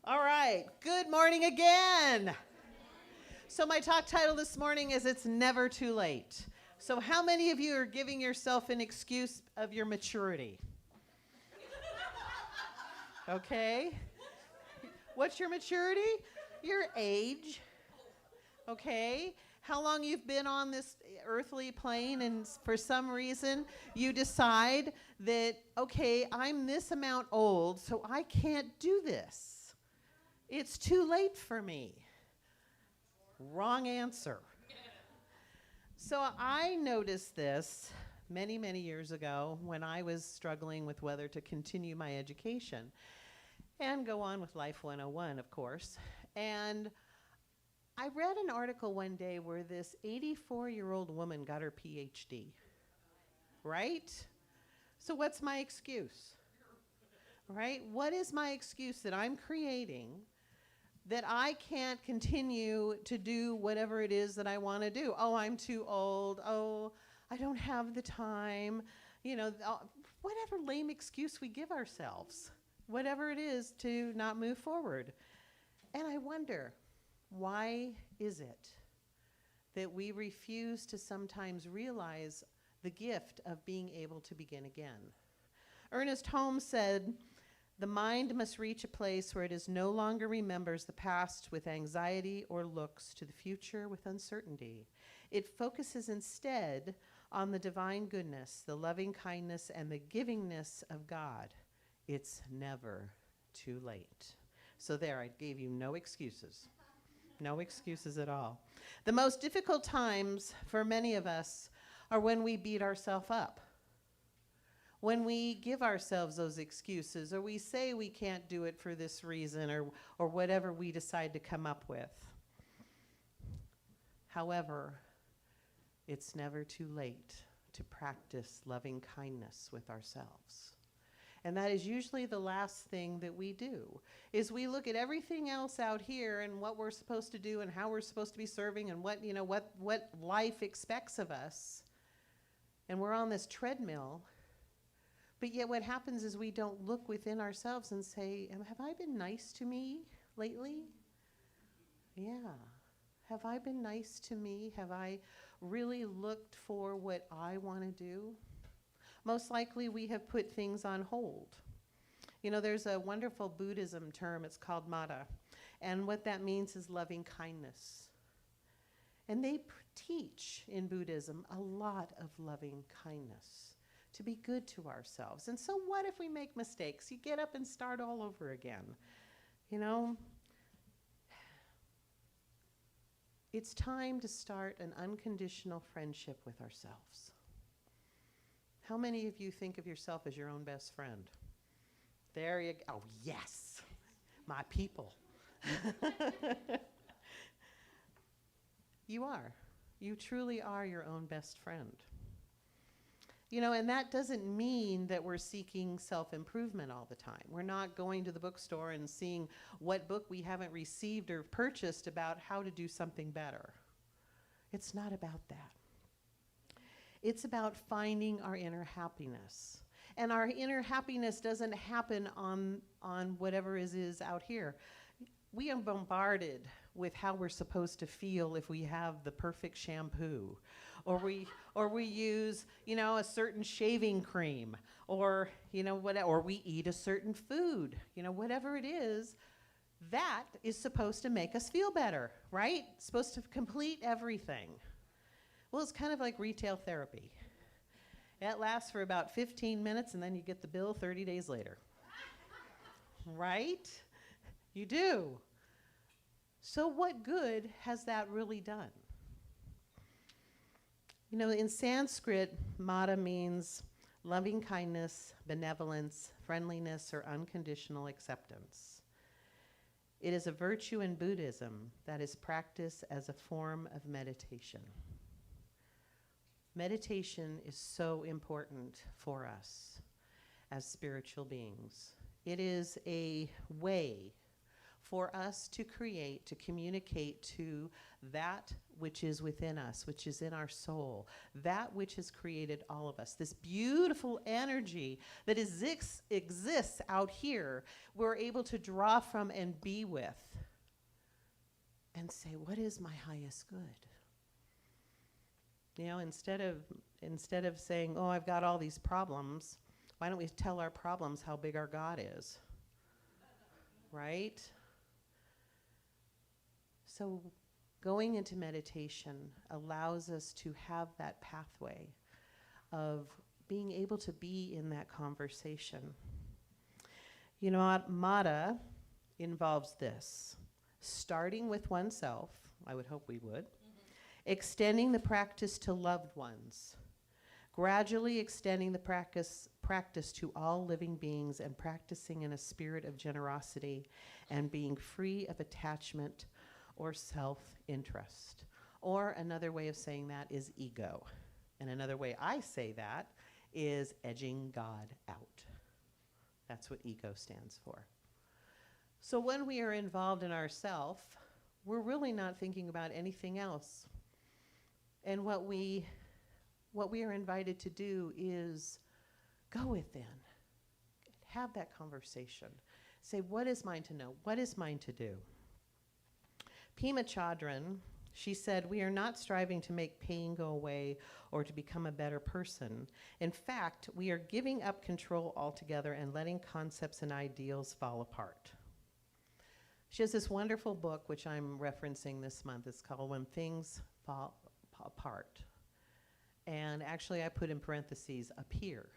All right, good morning again. So my talk title this morning is It's Never Too Late. So how many of you are giving yourself an excuse of your maturity? Okay. What's your maturity? Your age. Okay. How long you've been on this earthly plane, and for some reason you decide that, okay, I'm this amount old, so I can't do this. It's too late for me. Wrong answer. So I noticed this many, many years ago when I was struggling with whether to continue my education and go on with Life 101, of course. And I read an article one day where this 84-year-old woman got her PhD, right? So what's my excuse, right? What is my excuse that I'm creating that I can't continue to do whatever it is that I want to do? Oh, I'm too old. Oh, I don't have the time. You know, whatever lame excuse we give ourselves, whatever it is to not move forward. And I wonder, why is it that we refuse to sometimes realize the gift of being able to begin again? Ernest Holmes said, "The mind must reach a place where it is no longer remembers the past with anxiety or looks to the future with uncertainty. It focuses instead on the divine goodness, the loving kindness, and the givingness of God. It's never too late." So there, I gave you no excuses. No excuses at all. The most difficult times for many of us are when we beat ourselves up, when we give ourselves those excuses, or we say we can't do it for this reason, or whatever we decide to come up with. However, it's never too late to practice loving kindness with ourselves. And that is usually the last thing that we do, is we look at everything else out here and what we're supposed to do and how we're supposed to be serving and what life expects of us. And we're on this treadmill. But yet what happens is we don't look within ourselves and say, have I been nice to me lately? Yeah. Have I been nice to me? Have I really looked for what I want to do? Most likely we have put things on hold. You know, there's a wonderful Buddhism term, it's called metta. And what that means is loving kindness. And they teach in Buddhism a lot of loving kindness, to be good to ourselves. And so what if we make mistakes? You get up and start all over again. You know, it's time to start an unconditional friendship with ourselves. How many of you think of yourself as your own best friend? There you go. Oh, yes, my people. You are. You truly are your own best friend. You know, and that doesn't mean that we're seeking self-improvement all the time. We're not going to the bookstore and seeing what book we haven't received or purchased about how to do something better. It's not about that. It's about finding our inner happiness. And our inner happiness doesn't happen on whatever is out here. We are bombarded with how we're supposed to feel if we have the perfect shampoo, or we use, you know, a certain shaving cream, or, you know, or we eat a certain food, you know, whatever it is, that is supposed to make us feel better, right? It's supposed to complete everything. Well, it's kind of like retail therapy. It lasts for about 15 minutes, and then you get the bill 30 days later. Right? You do. So what good has that really done? You know, in Sanskrit, metta means loving kindness, benevolence, friendliness, or unconditional acceptance. It is a virtue in Buddhism that is practiced as a form of meditation. Meditation is so important for us as spiritual beings. It is a way for us to communicate to that which is within us, which is in our soul, that which has created all of us, this beautiful energy that exists out here, we're able to draw from and be with and say, what is my highest good? You know, instead of saying, oh, I've got all these problems, why don't we tell our problems how big our God is? Right? So going into meditation allows us to have that pathway of being able to be in that conversation. You know, Mata involves this: starting with oneself, I would hope we would, extending the practice to loved ones, gradually extending the practice to all living beings, and practicing in a spirit of generosity and being free of attachment or self-interest. Or another way of saying that is ego. And another way I say that is edging God out. That's what ego stands for. So when we are involved in ourself, we're really not thinking about anything else. And what we are invited to do is go within, have that conversation. Say, what is mine to know? What is mine to do? Pema Chodron, she said, we are not striving to make pain go away or to become a better person. In fact, we are giving up control altogether and letting concepts and ideals fall apart. She has this wonderful book, which I'm referencing this month. It's called When Things Fall Apart. And actually, I put in parentheses, appear.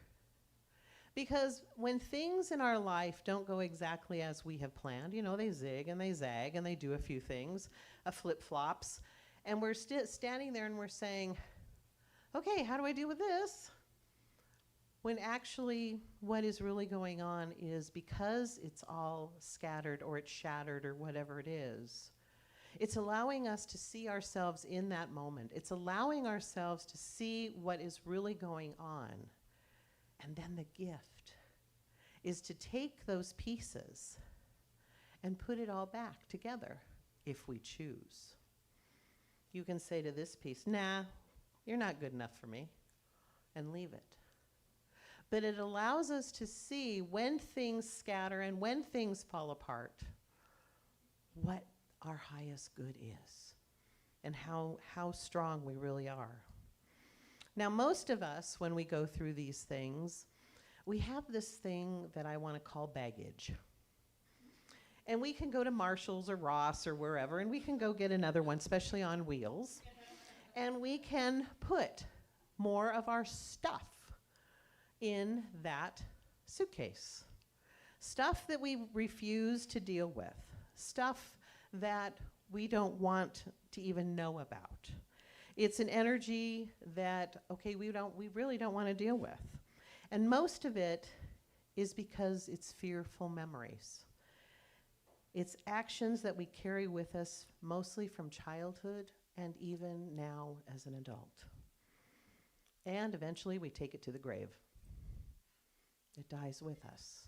Because when things in our life don't go exactly as we have planned, you know, they zig and they zag and they do a few things, flip-flops, and we're standing there and we're saying, okay, how do I deal with this? When actually what is really going on is, because it's all scattered or it's shattered or whatever it is, it's allowing us to see ourselves in that moment. It's allowing ourselves to see what is really going on. And then the gift is to take those pieces and put it all back together if we choose. You can say to this piece, nah, you're not good enough for me, and leave it. But it allows us to see when things scatter and when things fall apart, what our highest good is and how strong we really are. Now, most of us, when we go through these things, we have this thing that I want to call baggage. And we can go to Marshall's or Ross or wherever, and we can go get another one, especially on wheels. And we can put more of our stuff in that suitcase. Stuff that we refuse to deal with. Stuff that we don't want to even know about. It's an energy that, okay, we really don't want to deal with. And most of it is because it's fearful memories. It's actions that we carry with us mostly from childhood and even now as an adult. And eventually we take it to the grave. It dies with us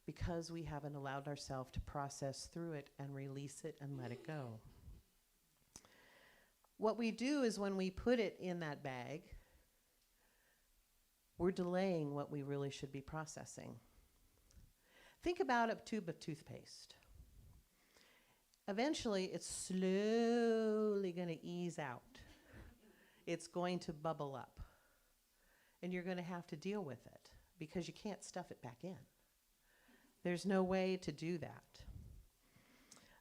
because we haven't allowed ourselves to process through it and release it and let it go. What we do is when we put it in that bag, we're delaying what we really should be processing. Think about a tube of toothpaste. Eventually, it's slowly going to ease out. It's going to bubble up. And you're going to have to deal with it because you can't stuff it back in. There's no way to do that.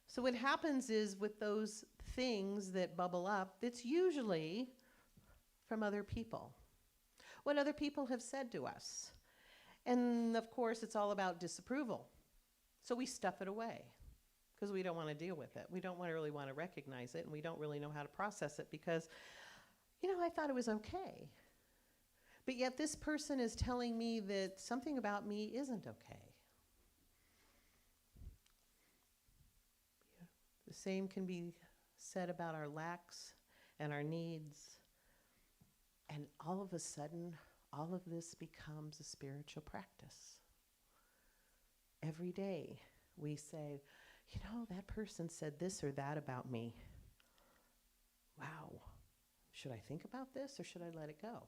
So what happens is with those things that bubble up, it's usually from other people. What other people have said to us. And of course, it's all about disapproval. So we stuff it away because we don't want to deal with it. We don't really want to recognize it, and we don't really know how to process it because, you know, I thought it was okay. But yet this person is telling me that something about me isn't okay. The same can be said about our lacks and our needs. And all of a sudden, all of this becomes a spiritual practice. Every day we say, you know, that person said this or that about me. wow, should I think about this or should I let it go?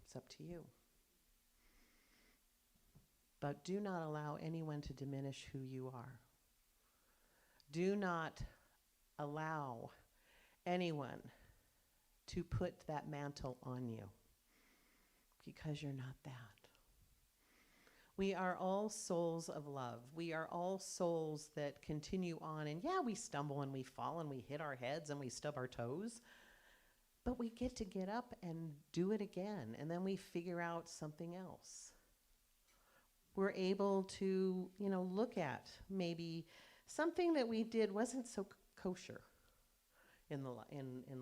It's up to you. But do not allow anyone to diminish who you are. Do not allow anyone to put that mantle on you, because you're not that. We are all souls of love. We are all souls that continue on. And yeah, we stumble and we fall and we hit our heads and we stub our toes. But we get up and do it again. And then we figure out something else. We're able to, look at maybe something that we did wasn't so kosher in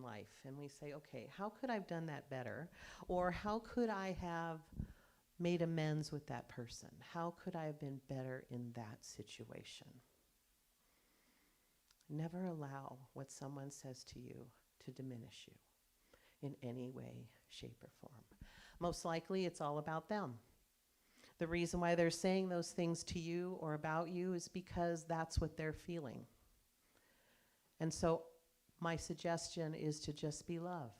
life. And we say, okay, how could I have done that better? Or how could I have made amends with that person? How could I have been better in that situation? Never allow what someone says to you to diminish you in any way, shape, or form. Most likely, it's all about them. The reason why they're saying those things to you or about you is because that's what they're feeling. And so my suggestion is to just be love,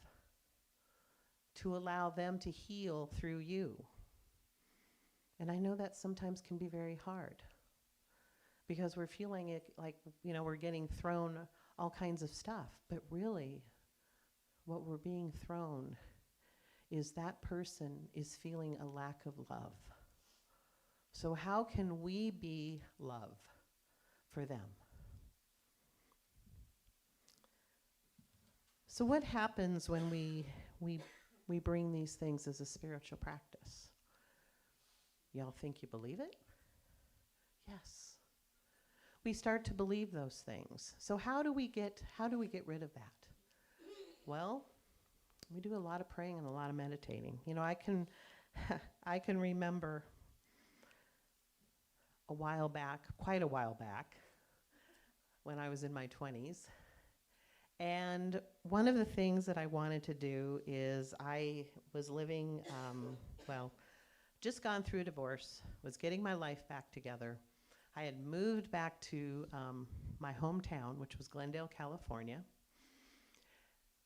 to allow them to heal through you. And I know that sometimes can be very hard because we're feeling it like, we're getting thrown all kinds of stuff. But really, what we're being thrown is that person is feeling a lack of love. So how can we be love for them? So what happens when we bring these things as a spiritual practice? Y'all think you believe it? Yes. We start to believe those things. So how do we get rid of that? Well, we do a lot of praying and a lot of meditating. I can remember quite a while back, when I was in my 20s. And one of the things that I wanted to do is I was living, just gone through a divorce, was getting my life back together. I had moved back to my hometown, which was Glendale, California.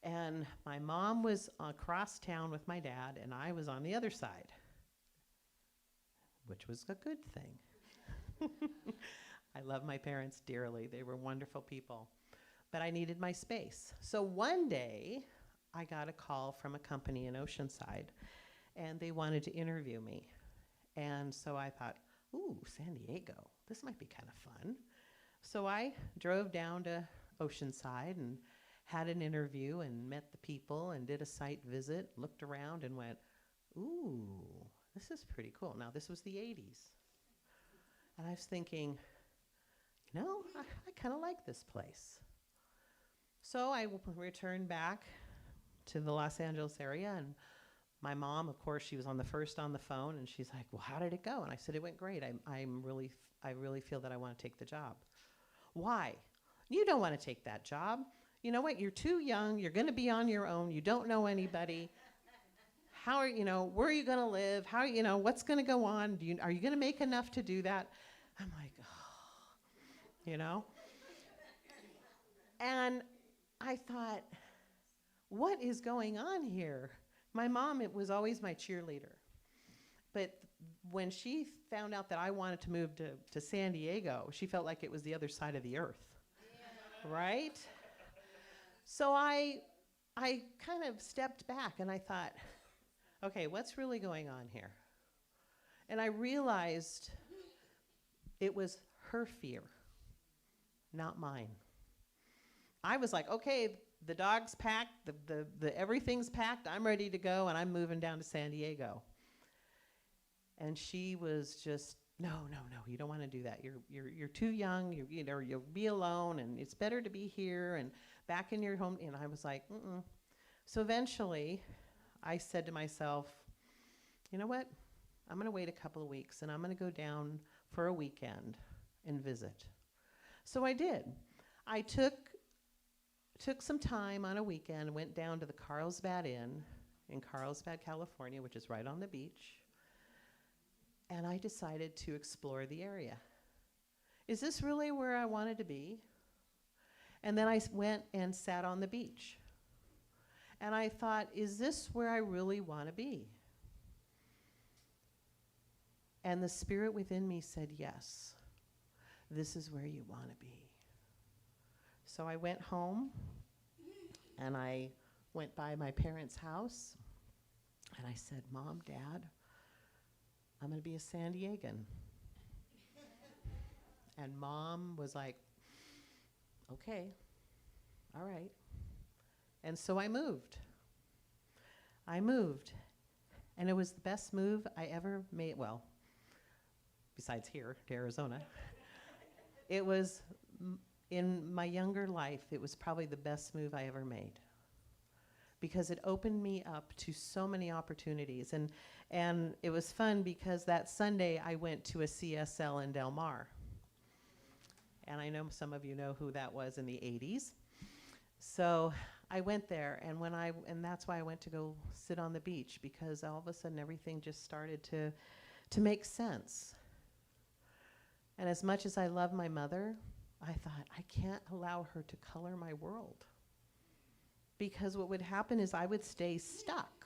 And my mom was across town with my dad, and I was on the other side, which was a good thing. I love my parents dearly. They were wonderful people. But I needed my space. So one day, I got a call from a company in Oceanside, and they wanted to interview me. And so I thought, ooh, San Diego, this might be kind of fun. So I drove down to Oceanside and had an interview and met the people and did a site visit, looked around and went, ooh, this is pretty cool. Now, this was the 80s. And I was thinking, I kind of like this place. So I returned back to the Los Angeles area, and my mom, of course, she was on the phone, and she's like, well, how did it go? And I said, it went great. I really feel that I want to take the job. Why? You don't want to take that job. You know what? You're too young. You're going to be on your own. You don't know anybody. Where are you going to live? What's going to go on? Are you going to make enough to do that? I'm like, And I thought, what is going on here? My mom, it was always my cheerleader. But when she found out that I wanted to move to San Diego, she felt like it was the other side of the earth. Yeah. Right? So I kind of stepped back and I thought, okay, what's really going on here? And I realized it was her fear, not mine. I was like, okay, the dog's packed, the everything's packed, I'm ready to go, and I'm moving down to San Diego. And she was just, no, you don't want to do that. You're too young, you'll be alone, and it's better to be here and back in your home. And I was like, mm-mm. So eventually, I said to myself, you know what? I'm going to wait a couple of weeks, and I'm going to go down for a weekend and visit. So I did. I took some time on a weekend, went down to the Carlsbad Inn in Carlsbad, California, which is right on the beach, and I decided to explore the area. Is this really where I wanted to be? And then I went and sat on the beach. And I thought, is this where I really want to be? And the spirit within me said, yes, this is where you want to be. So I went home, and I went by my parents' house, and I said, Mom, Dad, I'm going to be a San Diegan. And Mom was like, okay, all right. And so I moved. And it was the best move I ever made, well, besides here to Arizona. It was, in my younger life, it was probably the best move I ever made, because it opened me up to so many opportunities. And it was fun because that Sunday I went to a CSL in Del Mar. And I know some of you know who that was in the 80s. So I went there, and that's why I went to go sit on the beach, because all of a sudden everything just started to make sense. And as much as I love my mother, I thought, I can't allow her to color my world. Because what would happen is I would stay stuck.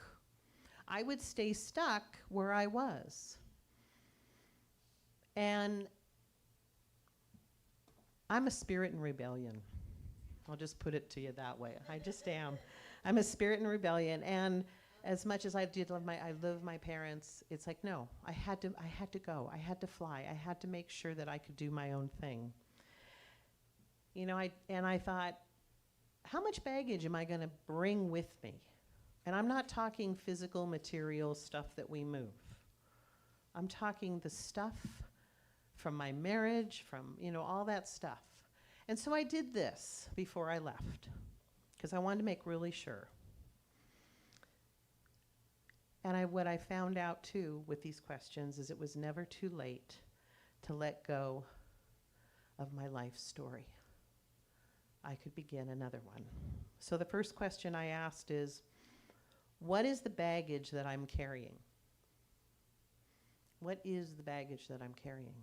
I would stay stuck where I was. And I'm a spirit in rebellion. I'll just put it to you that way. I just am. I'm a spirit in rebellion. And as much as I love my parents, it's like, no, I had to go. I had to fly. I had to make sure that I could do my own thing. You know, I thought, how much baggage am I going to bring with me? And I'm not talking physical, material stuff that we move. I'm talking the stuff from my marriage, from, all that stuff. And so I did this before I left, because I wanted to make really sure. And what I found out, too, with these questions is it was never too late to let go of my life story. I could begin another one. So the first question I asked is, what is the baggage that I'm carrying? What is the baggage that I'm carrying?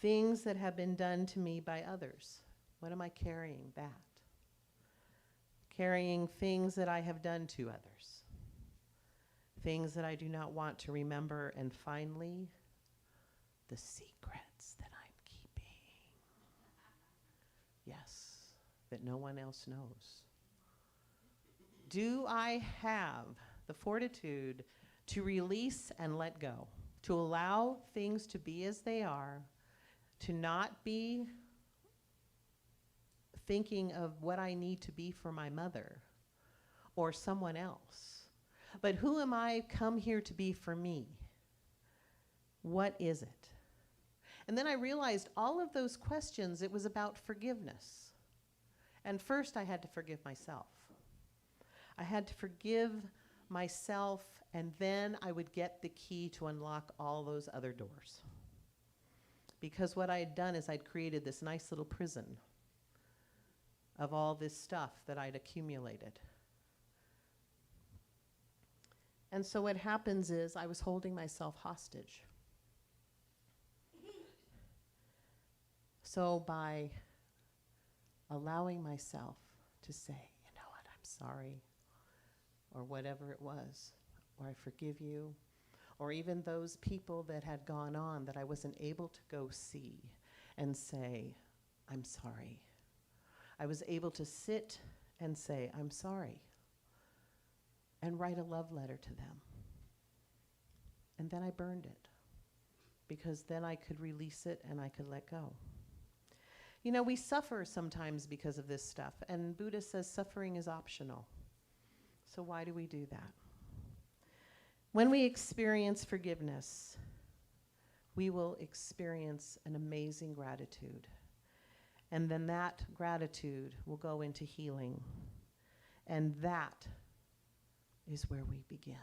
Things that have been done to me by others. What am I carrying that? Carrying things that I have done to others. Things that I do not want to remember. And finally, the secrets that I'm keeping. Yes, that no one else knows. Do I have the fortitude to release and let go? To allow things to be as they are? To not be thinking of what I need to be for my mother or someone else. But who am I come here to be for me? What is it? And then I realized all of those questions, it was about forgiveness. And first I had to forgive myself. I had to forgive myself, and then I would get the key to unlock all those other doors. Because what I had done is I'd created this nice little prison of all this stuff that I'd accumulated. And so what happens is I was holding myself hostage. So by allowing myself to say, you know what, I'm sorry, or whatever it was, or I forgive you, or even those people that had gone on that I wasn't able to go see and say, I'm sorry. I was able to sit and say, I'm sorry, and write a love letter to them. And then I burned it, because then I could release it and I could let go. You know, we suffer sometimes because of this stuff, and Buddha says suffering is optional. So why do we do that? When we experience forgiveness, we will experience an amazing gratitude. And then that gratitude will go into healing. And that is where we begin.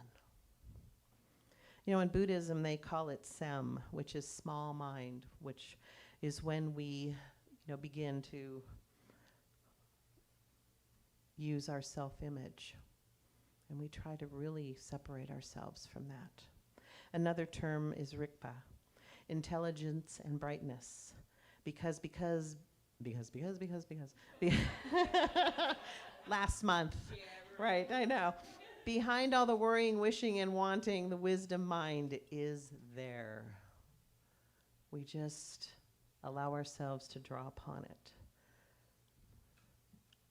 You know, in Buddhism, they call it sem, which is small mind, which is when we, begin to use our self-image. And we try to really separate ourselves from that. Another term is rikpa, intelligence and brightness. because be- last month. Right, I know. Behind all the worrying, wishing, and wanting, the wisdom mind is there. We just allow ourselves to draw upon it.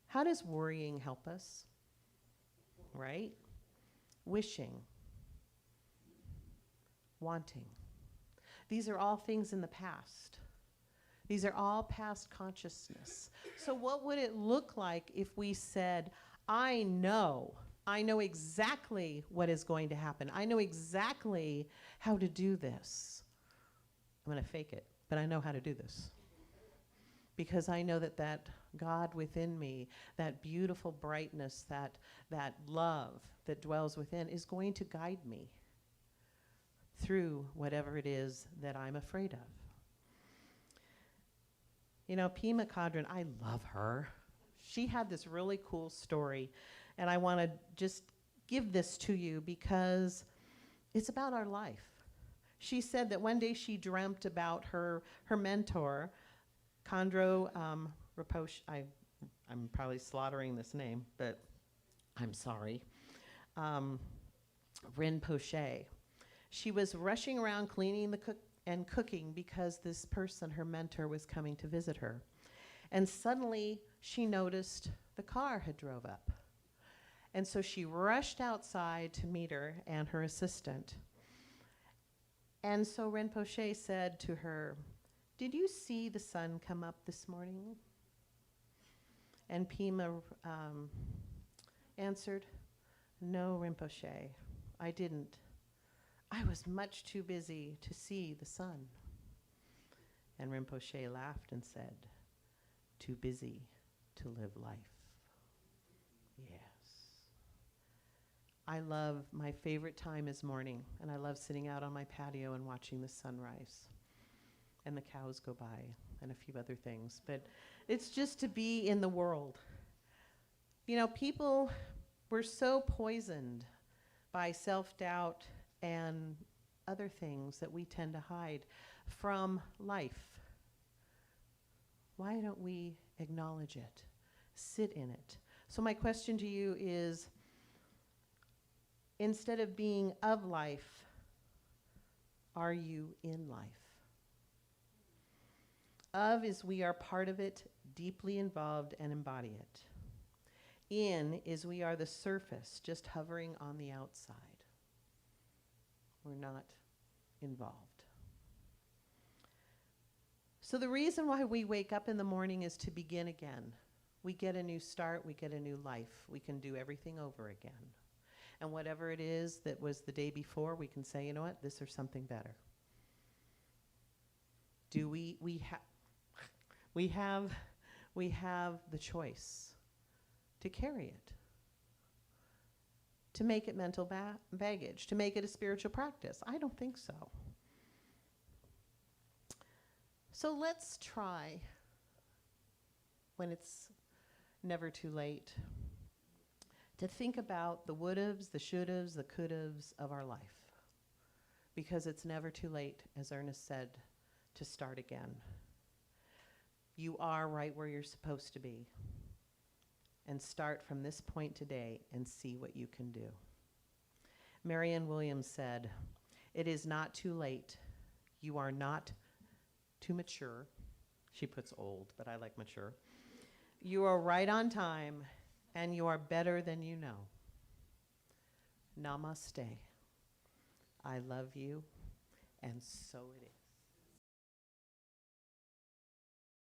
How does worrying help us? Right? Wishing, wanting. These are all things in the past. These are all past consciousness. So what would it look like if we said, I know exactly what is going to happen. I know exactly how to do this. I'm going to fake it, but I know how to do this. Because I know that God within me, that beautiful brightness, that love that dwells within is going to guide me through whatever it is that I'm afraid of. You know, Pema Chodron, I love her. She had this really cool story, and I want to just give this to you because it's about our life. She said that one day she dreamt about her mentor, Khandro Rinpoche. I'm probably slaughtering this name, but I'm sorry. Rinpoche. She was rushing around cleaning and cooking because this person, her mentor, was coming to visit her. And suddenly she noticed the car had drove up. And so she rushed outside to meet her and her assistant. And so Rinpoche said to her, "Did you see the sun come up this morning?" And Pema answered, "No, Rinpoche, I didn't. I was much too busy to see the sun." And Rinpoche laughed and said, "Too busy to live life." Yes. I love, my favorite time is morning, and I love sitting out on my patio and watching the sunrise and the cows go by and a few other things. But it's just to be in the world. You know, people were so poisoned by self-doubt and other things that we tend to hide from life. Why don't we acknowledge it, sit in it? So my question to you is, instead of being of life, are you in life? Of is we are part of it, deeply involved, and embody it. In is we are the surface, just hovering on the outside. We're not involved. So the reason why we wake up in the morning is to begin again. We get a new start, we get a new life. We can do everything over again. And whatever it is that was the day before, we can say, you know what, this or something better. Do we have the choice to carry it, to make it mental baggage, to make it a spiritual practice? I don't think so. So let's try, when it's never too late, to think about the would'ves, the should'ves, the could'ves of our life. Because it's never too late, as Ernest said, to start again. You are right where you're supposed to be. And start from this point today and see what you can do. Marianne Williams said, "It is not too late. You are not too mature." She puts old, but I like mature. "You are right on time, and you are better than you know." Namaste. I love you, and so it is.